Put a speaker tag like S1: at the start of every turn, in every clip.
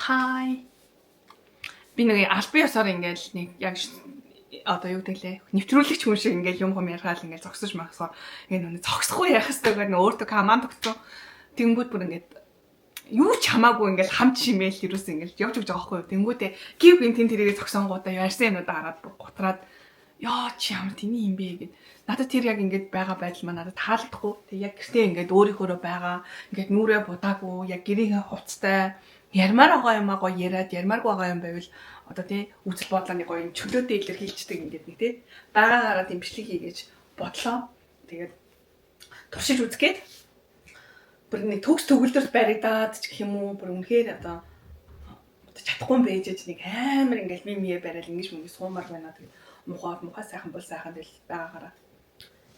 S1: Hi. Би нэг албан ёсоор ингээл нэг яг одоо юу гэлээ нэвтрүүлэгч хүн шиг ингээл юм яриад ингээл зогсож магсаар ингээд зогсохгүй яах хэвээр нэг өөртөө команд өгсөн. Тэнгүүд бүр ингээд юу ч хамаагүй ингээл хамт шимээл юус ингээл явж өгч байгаа байхгүй юу. Тэнгүүдээ гів гинтэн тэрийг зогсонгуудаа яарсан юмудаа хараад готраад яа чи ямар тэний юм бэ гэд. Надад тэр яг ингээд байгаа байдал маань надад таалдахгүй. Тэг яг гэртээ ингээд өөрийнхөө байгаа ингээд нүрээ будаагүй яг гэрийн хувцтай ярмаар байгаа юм аа гоё яриад ярмааргүй байгаа юм байвал одоо тий үзэл бодлооны гоё юм чөлөөтэй илэрхийлждэг ингээд нэг тий байгаагаараа дэмжлэг хийгээж бодлоо. Тэгээд туршиж үзгээд бүр нэг төгс төгөлдөр баригдаад ч гэх юм уу бүр үнэхээр одоо чадахгүй юм байж нэг амар ингээд мие барайл ингэж мөнгө суумаар байна. Тэгээд мухаа сайхан бол сайхан тэгэл байгаагаараа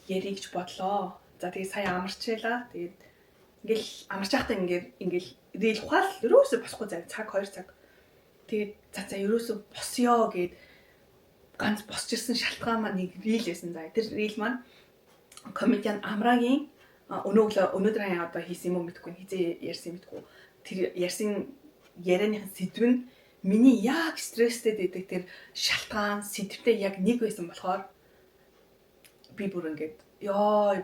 S1: ярих гэж бодлоо. За тэгээд сая амарчлаа. Тэгээд ингээл амарч байхдаа ингээл дээл ухаал ерөөсө босхгүй зав цаг 2 цаг. Тэгээд за ерөөсө босё гэд ганц босч ирсэн шалтгаан маань нэг рил байсан. За тэр рил маань комедиан Амрагийн өнөөдөр одоо хийсэн юм мэдгүй хизээ ярьсан мэдгүй. Тэр ярьсан ярианыхын сэдв нь миний яг стресстэй дэдэг тэр шалтгаан сэдвтэй яг нэг байсан болохоор би бүр ингээд яа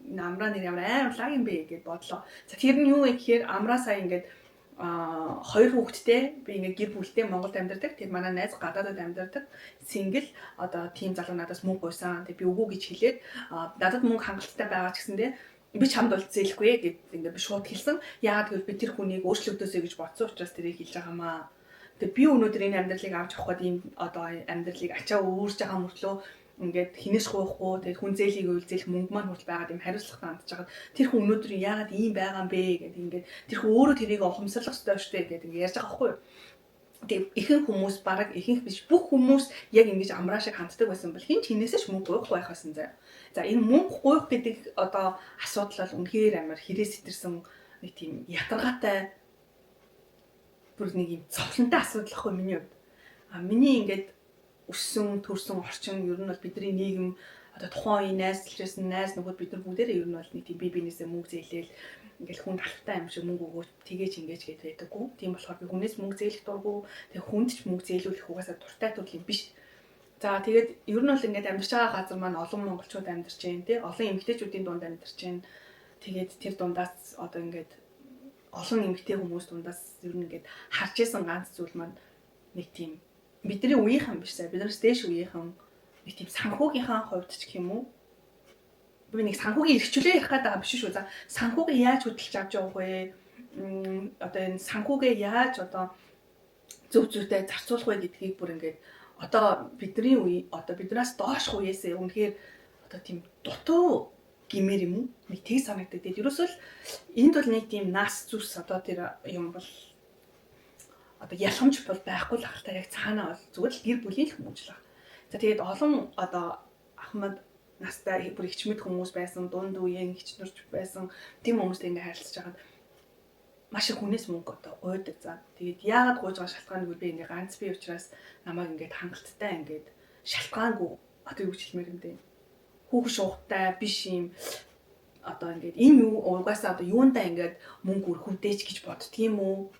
S1: Амраа нэр ямар амар лаг юм бэ гэж бодлоо. За тэр нь юу вэ гэхээр Амраа сая ингээд 2 хүүхэдтэй би ингээд гэр бүлтэй Монголд амьдардаг. Тэр манай найз гадаадд амьдардаг. Сингл одоо team залуу надаас мөнгө гуйсан. Тэг би өгөө гэж хэлээд надад мөнгө хангалттай байгаа ч гэсэндээ би чамд бол зээлэхгүй гэд ингээд би шууд хэлсэн. Яагаад гэвэл би тэр хүнийг өөрчлөгдөөсэй гэж бодсон учраас тэрийг хэлж байгаамаа. Тэг би өнөөдөр энэ амьдралыг авч явах гээд ийм одоо амьдралыг ачаа өөрж байгаа мөртлөө ингээд хинээс гоохгүй тэгээд хүн зээлийг үйлзэлэх мөнгө маань хүртэл байгаад юм хариуцлагатай хандж байгаа. Тэр хүн өнөөдөр яагаад ийм байгаа юм бэ гэдэг ингээд тэр хүн өөрөө тэрийг ухамсарлах ёстой шүү дээ гэдэг ингээд ярьж байгаа байхгүй юу. Тэгээд ихэнх хүмүүс бараг ихэнх биш бүх хүмүүс яг ингэж Амраа шиг ханддаг байсан бол хин ч хинээсээ ч мөнгө гуйх байхсан заяа. За энэ мөнгө гуйх гэдэг одоо асуудал бол үнэхээр амар хэрэг сэтэрсэн нэг тийм ятаргаатай бүр нэг юм цовлонтой асуудал ахгүй миний хувьд. Миний ингээд өссөн төрсөн орчин ер нь бол бидний нийгэм одоо тухайн үеийн найзлжсэн найз нөхөд бид нар бүгдээрээ ер нь бол нэг тийм бие биенээсээ мөнгө зээлээл ингээл хүнд алфтай юм шиг мөнгө өгөөч тгийж ингэж гээд байдаггүй. Тийм болохоор би хүнээс мөнгө зээлэх дурггүй. Тэгээ хүнд ч мөнгө зээлүүлэх угаасаа дуртай төрөл юм биш. За тэгээд ер нь бол ингээд амьдарч байгаа газар маань олон монголчууд амьдарч байна тий. Олон эмэгтэйчүүдийн дунд амьдарч байна. Тэгээд тэр дундаас одоо ингээд олон эмэгтэй хүмүүс дундаас ер нь ингээд харж исэн ганц зүйл маань нэг тийм бидний үеийнхэн биш сая биднээс дээш үеийнхэн нэг тийм санхүүгийнхаа хувьд ч гэх юм уу би нэг санхүүгийн эрхчлөө ярих гэдэг юм биш шүү. За санхүүгээ яаж хөдөлж авч явах вэ? Одоо энэ санхүүгээ яаж одоо зөв зөвтэй зарцуулах вэ гэдгийг бүр ингээд одоо бидний үе одоо биднээс доош үеэсээ үнэхээр одоо тийм дутуу гимээр юм уу? Нэг тэг санагддаг. Тэгээд ерөөсөө л энд бол нэг тийм нас зүс одоо тэр юм бол одоо ялгамж бол байхгүй л ахaltaа яг цаанаа бол зүгээр л гэр бүлийн л хүмүүжил баг. За тэгээд олон одоо Ахмад настай бүр ихчмэд хүмүүс байсан, дунд үеийн ихчнэрч байсан тийм хүмүүстэй ингээ харилцаж байгаад маш их хүнээс мөнгө одоо гуйдаг. За тэгээд яагаад гуйж байгаа шалтгааныг би ингээ ганц бие учраас намайг ингээ хангалттай ингээ шалтгаангүй одоо юу гэж хэлмээр юм бэ? Хүүхэн шуухтай биш юм одоо ингээ энэ юу угаасаа одоо юундаа ингээ мөнгө өрхөвдөөч гэж бод тийм үү?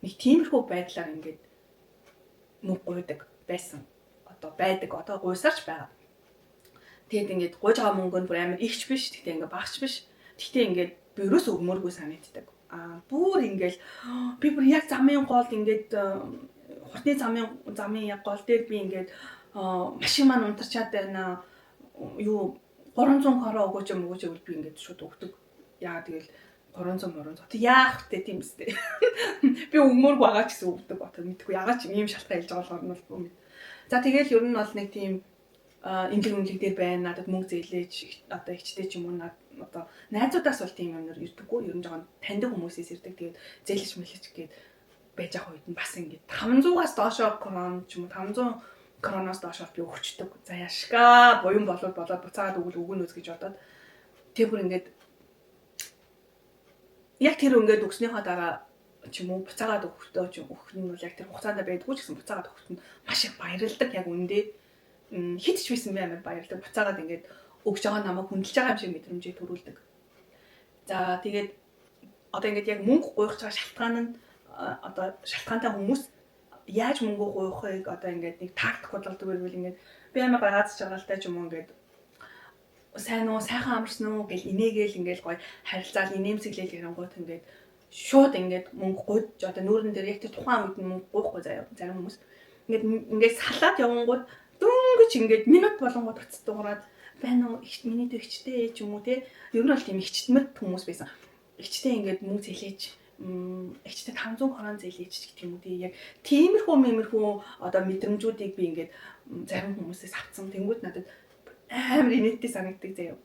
S1: Нэг тиймэрхүү байдлаар ингээд мөнгө гуйдаг байсан. Одоо байдаг, одоо гуйсарч байгаа. Тэгээд ингээд гуйж байгаа мөнгө нь бүр амар ихч биш, тэгтээ ингээд багч биш. Тэгтээ ингээд би өрөөс өгмөргүй санагддаг. Бүр ингээд би бүр яг замын голд ингээд хурдны замын яг гол дээр би ингээд машин маань унтарчаад байна. Юу 300 короо өгөөч би ингээд шууд өгдөг. Яа тэгэл 300 Тэг яах вэ тийм үстэй. Би өгмөрг байгаа ч гэсэн өгдөг бат мэдгүй ягаад ч ийм шалтгаан хэлж байгаа болохоор нь бол. За тэгэл ер нь бол нэг тийм имлэг дээр байна. Надад мөнгө зээлээч одоо ихчтэй ч юм уу одоо найзуудаас бол тийм юмнаар ирдэггүй. Ер нь жоохон таньдаг хүмүүсээс ирдэг. Тэгээд зээлэж мэлэж гээд байж байгаа үед нь бас ингээд 500-аас доошоо крон ч юм уу 500 кроноос доошоо би өгчдөг. За яшка буян болоод буцаагаад өгнөөс гэж бодоод тэр бүр ингээд яг тэр ингээд өгснөхийн дараа ч юм уу буцаагаад өгөхдөө ч өгөх нь бол яг тэр хугацаанд байдгүй ч гэсэн буцаагаад өгөхт нь маш их баярлдаг яг үндэ хит ч байсан би амар баярлдаг буцаагаад ингээд өгж байгаа намайг хүндэлж байгаа юм шиг мэдрэмжийг төрүүлдэг. За тэгээд одоо ингээд яг мөнгө гуйх цаа шалтгаан нь одоо шалтгаантай хүмүүс яаж мөнгө гуйхыг одоо ингээд нэг тактик бодлого гэвэл ингээд би амар гааз чагаалтай ч юм уу ингээд сайн уу сайхан амарсан уу гэл инээгээл ингээд гоё харилцаал инээмсэглэл гэрэнгуут ингээд шууд ингээд мөнгө гуйж одоо нүүрэн дээр яг тэр тухайн үед мөнгө гуйхгүй заяа зарим хүмүүс ингээд салаад явангууд дөнгөж ингээд минут болонгууд буцаад байна уу миний дэгчтэй ч юм уу те ер нь бол тийм ихчтмэд хүмүүс байсан ихчтэй ингээд мөнгө зээлээж ихчтэй 500 хорон зээлээж гэх юм уу те яг тиймэрхүү одоо мэдрэмжүүдийг би ингээд зарим хүмүүсээс авцсан тэнгууд надад амар инээдтэй санагддаг заяа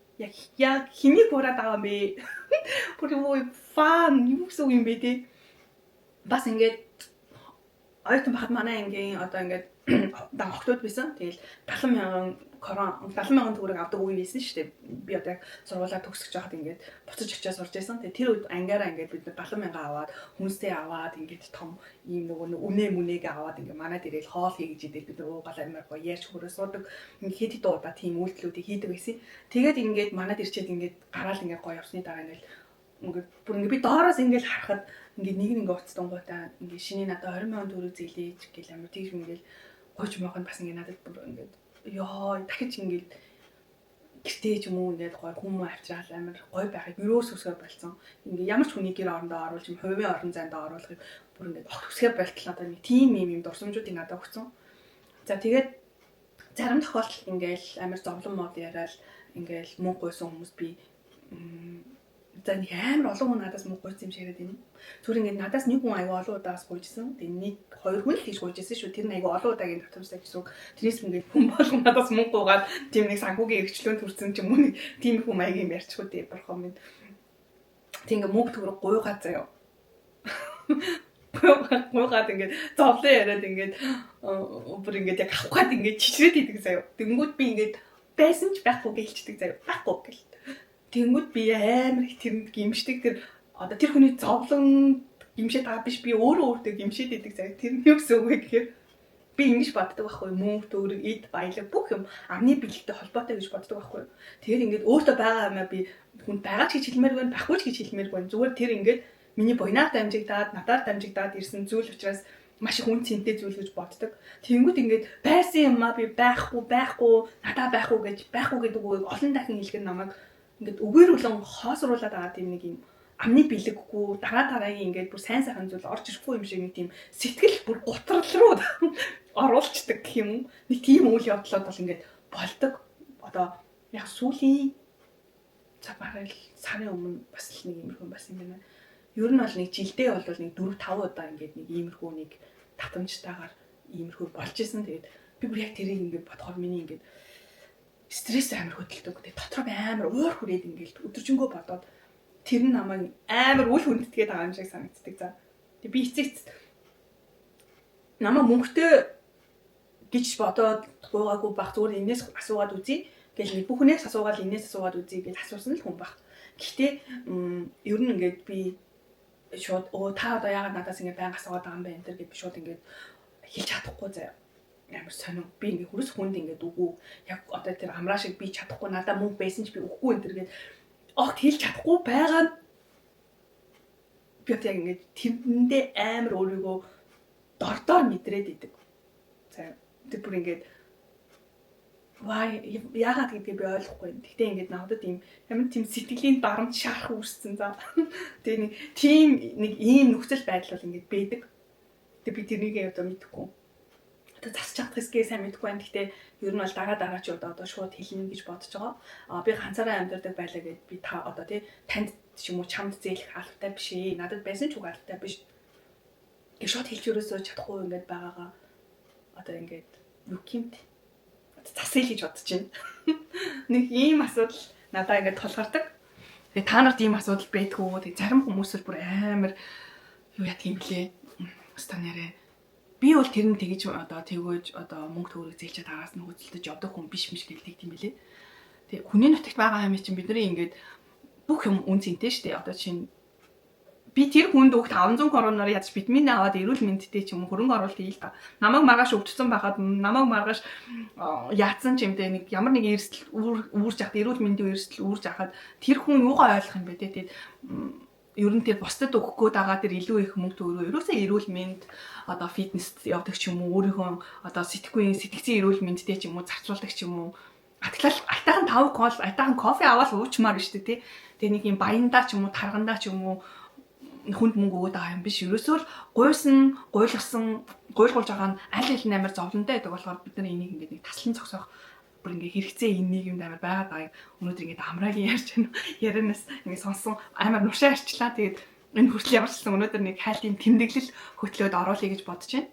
S1: яг хиний бураад байгаа юм бэ бүр юу фан юу гэсэн юм бэ те бас ингээд ойтон бахад манай ангийн одоо ингээд охтууд байсан. Тэгэл 70,000 төгрөг авдаг үе байсан шүү дээ. Би одоо яг сургуулаа төгсөж байхад ингээд буцаж очиж сурж байсан. Тэгээ тэр үед ангиараа ингээд бид 70,000 аваад хүнстэй аваад ингээд том ийм нөгөө үнэ мүнийг аваад ингээд манад ирээл хоол хийгэж идэл бид уугаал амар гоё ярьж хөрөө суудаг. Ингээд хэд удаа тийм үйлдэлүүдийг хийдэг байсан. Тэгээд ингээд манад ирчээд ингээд гараал ингээд гоё явсны дараа ингээд бүр ингээд би доороос ингээд харахад ингээд нэг ингээд уцтангуудаа ингээд шиний надад 20,000 төгрөг зээлээж гэл амар тийш ингээд гойч мохонд бас ингээд надад бүр ингээд ёо дахиж ингээд гэртээ ч юм уу ингээд гой хүмүүс авчраал амар гой байхыг юус өсгөө болцсон. Ингээд ямар ч хүний гэр орондоо оруулж юм хувийн орон зайдаа оруулахыг бүр ингээд өсгөө болтол одоо нэг тим юм дурсамжуудыг надад өгсөн. За тэгээд зарим тохиолдолд ингээд амар зовлон мод яриад ингээд мөнгө гуйсан хүмүүс би за нэг амар олон хүн надаас мөнгө гуйсан юм шиг яриад байна. Зүгээр ингээд надаас нэг хүн аяга олон удаас гуйжсэн. Тэгээд нэг хоёр хүн л хийж гуйжсэн шүү. Тэр нь аяга олон удаагийн татамжтай гэсэн үг. Тэрнээс ингээд хүн болгон надаас мөнгө гуйгаад тийм нэг санхүүгийн эрхчлөөнд хүрсэн ч юм уу нэг тийм их хүн маягийн ярьчихгүй дээ борхоо минь. Тэг ингээд мөнгө төгрөг гуйгаад заяа. Гуйгаад ингээд зовлон яриад ингээд бүр ингээд яг авах гээд ингээд чичрээд идэг заяа. Тэнгүүд би ингээд байсан ч байхгүй гэлчдэг заяа. Байхгүй гэл. Тэнгүүд би амар их тэрэнд гимшдэг тэр одоо тэр хүний зовлон гимшээд байгаа биш би өөрөө гимшээд идэг заяа. Тэр нь юу гэсэн үг вэ гэхээр би ингэж боддог байхгүй мөнгө төгрөг эд баялаг бүх юм амны бэлэгтэй холбоотой гэж боддог байхгүй. Тэгээд ингээд өөртөө байгаа юмаа би хүн байгаа ч гэж хэлмээр байна, байхгүй ч гэж хэлмээр байна. Зүгээр тэр ингээд миний буйнаар дамжигдаад, надаар дамжигдаад ирсэн зүйл учраас маш их үн цэнтэй зүйл гэж боддог. Тэнгүүд ингээд байсан юмаа би байхгүй, надаа байхгүй гэж байхгүй гэдэг үгийг олон дахин хэлэх нь намайг ингээд өгөөрүүлэн хоосруулаад байгаа тийм нэг юм амны бэлэггүй дараагийн ингээд бүр сайн сайхан зүйл орж ирэхгүй юм шиг нэг тийм сэтгэл бүр гутрал руу оруулцдаг гэх юм уу. Нэг тийм үйл явдлууд бол ингээд болдог. Одоо яг сүүлийн цаг барайл сарын өмнө бас л нэг иймэрхүү бас юм байна. Ер нь бол нэг жилдээ бол нэг 4-5 удаа ингээд нэг иймэрхүү нэг татамжтайгаар иймэрхүү болж исэн. Тэгээд би бүр яг тэрийг ингээд бодохоор миний ингээд стресс амар хөдөлдөг. Тэгээд дотроо би амар уур хүрээд ингээд өдөржингөө бодоод тэр нь намайг амар үл хүндэтгээд байгаа юм шиг санагддаг. За. Тэгээд би эцэгт намайг мөнгөтэй гэж бодоод гуйгаагүй баг зүгээр энэс асуугаад үзье. Гэл нэг бүхнээс асуугаад энэс асуугаад үзье гэж асуусан л хүн баг. Гэхдээ ер нь ингээд би шууд та одоо яагаад надаас ингээд байнга асуугаад байгаа юм бэ энэ төр гэж би шууд ингээд хэлж чадахгүй заяа. Ямар сонир би ингээд хүрээс хүнд ингээд үгүй яг одоо тэр амраа шиг би чадахгүй надаа мөнгө байсан ч би өгөхгүй энэ төр гэж огт хэлж чадахгүй байгаа би яг ингээд тэрэндээ амар өөрийгөө дордоор мэдрээд идэг. За тэр бүр ингээд яагаад гэдгийг би ойлгохгүй. Гэхдээ ингээд надад ийм ямар тийм сэтгэлийн дарамт шарах үүссэн за. Тэгээ нэг тийм нэг ийм нөхцөл байдал бол ингээд байдаг. Тэгээ би тэрнийг одоо мэдэхгүй. Одоо засч чадах хэсгээ сайн мэдэхгүй байна. Гэхдээ ер нь бол дараачууд одоо шууд хэлнэ гэж бодож байгаа. Би ганцаараа амьдардаг байлаа гэд би та одоо тий танд ч юм уу чамд зээлэх албатай биш ээ. Надад байсан ч үг албатай биш. Гэ шууд хэлж өрөөсөө чадахгүй ингээд байгаагаа одоо ингээд юу гэмт засъя гэж бодож байна. Нэг ийм асуудал надаа ингээд тулгардаг. Тэгээ та нарт ийм асуудал байдгүй. Тэгээ зарим хүмүүс л бүр амар юу яадаг юм блэ? Өстө нэрээ. Би бол тэр нь тэгэж одоо тэгөөж одоо мөнгө төгрөг зээлчээд араас нь хөдөлтөж явдаг хүн биш гэлдэг юм блэ. Тэгээ хүний нутагт байгаа юм чинь бидний ингээд бүх юм үн цэнтэй шүү дээ. Одоо чинь би тэр хүнд өгт 500 короноор ядаж витамин аваад эрүүл мэндтэй ч юм уу хөрөнгө оруулалт хийл та. Намайг маргааш өвдсөн байхад намайг маргааш яатсан ч юм дээ нэг ямар нэг эрсдэл үүрж авах эрүүл мэндийн эрсдэл үүрж авахад тэр хүн юугаа ойлгох юм бэ те. ер нь тэр бусдад өгөхгүй байгаа тэр илүү их мөнгө төгрөгөө ерөөсөө эрүүл мэнд одоо фитнест явдаг ч юм уу өөрийнхөө одоо сэтгцийн эрүүл мэндтэй ч юм уу зарцуулдаг ч юм уу айтайхан 5 кол айтайхан кофе аваад уучмаар биш үү тий. Тэгээ нэг юм баяндаа ч юм уу таргандаа ч юм уу хүнд мөнгө өгöd байгаа юм биш. Ерөөсөө л гуйлгуулж байгаа нь аль аль нь амар зовлонтой байдаг болохоор бид нар энийг ингээд нэг таслан цогсоох бүр ингээ хэрэгцээ энэ нийгэмд амар байгаад байгаа. Өнөөдөр ингээ амраагийн ярьж байна. Ярианаас ингээ сонсон амар нушаа арчлаа. Тэгээд энэ хүртэл ямарчсан өнөөдөр нэг хайлтын тэмдэглэл хөтлөөд оруулъя гэж бодож байна.